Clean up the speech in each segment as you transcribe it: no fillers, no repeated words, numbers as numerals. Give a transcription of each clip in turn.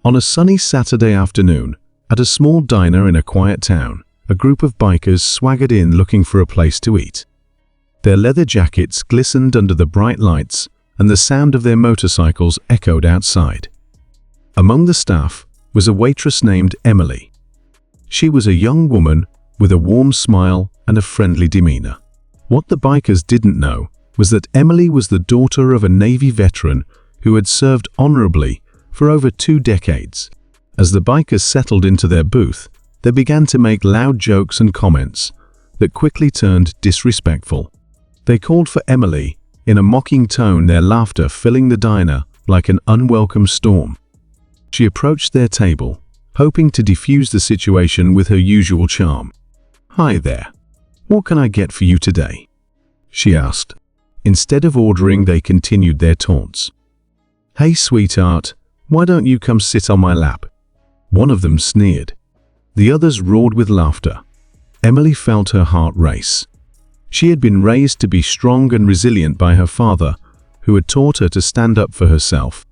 On a sunny Saturday afternoon, at a small diner in a quiet town, a group of bikers swaggered in looking for a place to eat. Their leather jackets glistened under the bright lights, and the sound of their motorcycles echoed outside. Among the staff was a waitress named Emily. She was a young woman with a warm smile and a friendly demeanor. What the bikers didn't know was that Emily was the daughter of a Navy veteran who had served honorably for over 2 decades. As the bikers settled into their booth, they began to make loud jokes and comments that quickly turned disrespectful. They called for Emily in a mocking tone, their laughter filling the diner like an unwelcome storm. She approached their table, hoping to defuse the situation with her usual charm. "Hi there. What can I get for you today?" she asked. Instead of ordering, they continued their taunts. "Hey, sweetheart, why don't you come sit on my lap?" One of them sneered. The others roared with laughter. Emily felt her heart race. She had been raised to be strong and resilient by her father, who had taught her to stand up for herself.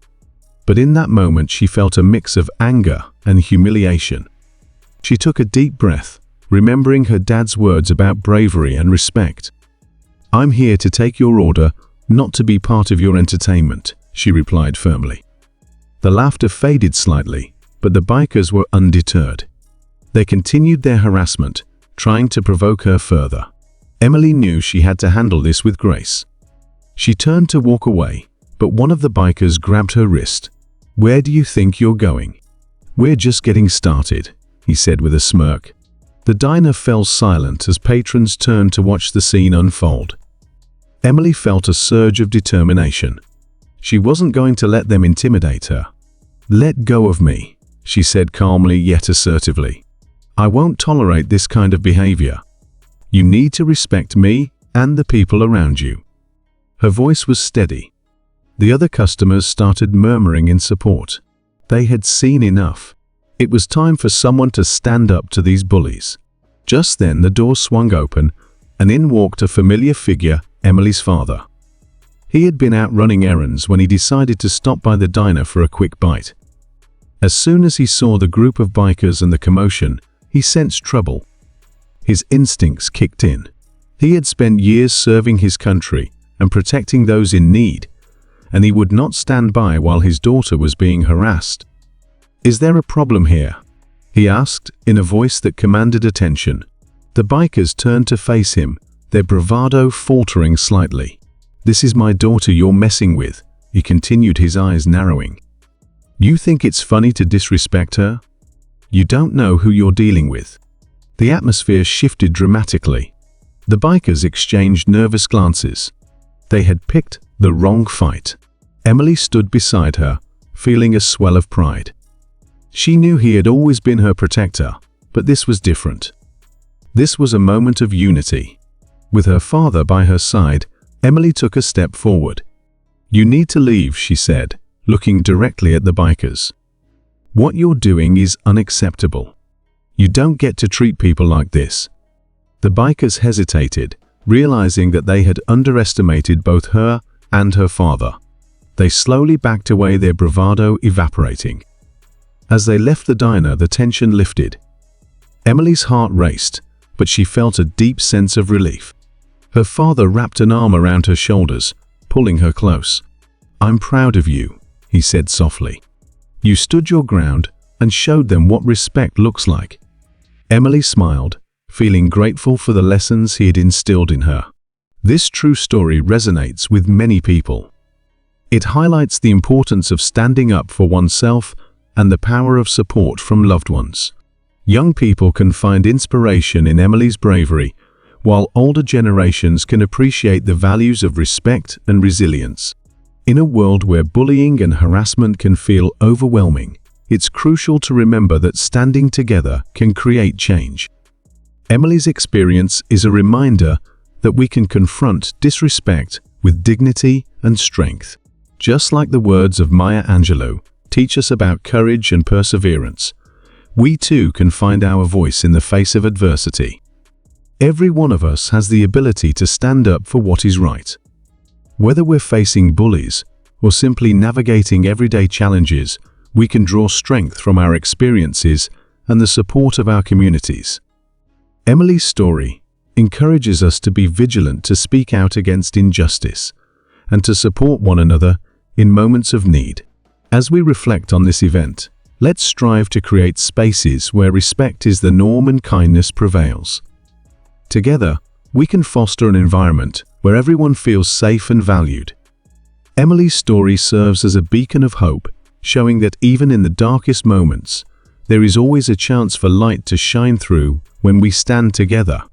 But in that moment, she felt a mix of anger and humiliation. She took a deep breath, remembering her dad's words about bravery and respect. "I'm here to take your order, not to be part of your entertainment," she replied firmly. The laughter faded slightly, but the bikers were undeterred. They continued their harassment, trying to provoke her further. Emily knew she had to handle this with grace. She turned to walk away, but one of the bikers grabbed her wrist. "Where do you think you're going?" "We're just getting started," he said with a smirk. The diner fell silent as patrons turned to watch the scene unfold. Emily felt a surge of determination. She wasn't going to let them intimidate her. "Let go of me," she said calmly yet assertively. "I won't tolerate this kind of behavior. You need to respect me and the people around you." Her voice was steady. The other customers started murmuring in support. They had seen enough. It was time for someone to stand up to these bullies. Just then the door swung open, and in walked a familiar figure, Emily's father. He had been out running errands when he decided to stop by the diner for a quick bite. As soon as he saw the group of bikers and the commotion, he sensed trouble. His instincts kicked in. He had spent years serving his country and protecting those in need, and he would not stand by while his daughter was being harassed. "Is there a problem here?" he asked in a voice that commanded attention. The bikers turned to face him, their bravado faltering slightly. "This is my daughter you're messing with," he continued, his eyes narrowing. "You think it's funny to disrespect her? You don't know who you're dealing with." The atmosphere shifted dramatically. The bikers exchanged nervous glances. They had picked the wrong fight. Emily stood beside her, feeling a swell of pride. She knew he had always been her protector, but this was different. This was a moment of unity. With her father by her side, Emily took a step forward. "You need to leave," she said, looking directly at the bikers. "What you're doing is unacceptable. You don't get to treat people like this." The bikers hesitated, realizing that they had underestimated both her and her father. They slowly backed away, their bravado evaporating. As they left the diner, the tension lifted. Emily's heart raced, but she felt a deep sense of relief. Her father wrapped an arm around her shoulders, pulling her close. "I'm proud of you," he said softly. "You stood your ground and showed them what respect looks like." Emily smiled, feeling grateful for the lessons he had instilled in her. This true story resonates with many people. It highlights the importance of standing up for oneself and the power of support from loved ones. Young people can find inspiration in Emily's bravery, while older generations can appreciate the values of respect and resilience. In a world where bullying and harassment can feel overwhelming, it's crucial to remember that standing together can create change. Emily's experience is a reminder that we can confront disrespect with dignity and strength. Just like the words of Maya Angelou teach us about courage and perseverance, we too can find our voice in the face of adversity. Every one of us has the ability to stand up for what is right. Whether we're facing bullies or simply navigating everyday challenges, we can draw strength from our experiences and the support of our communities. Emily's story encourages us to be vigilant, to speak out against injustice, and to support one another in moments of need. As we reflect on this event, let's strive to create spaces where respect is the norm and kindness prevails. Together, we can foster an environment where everyone feels safe and valued. Emily's story serves as a beacon of hope, showing that even in the darkest moments, there is always a chance for light to shine through when we stand together.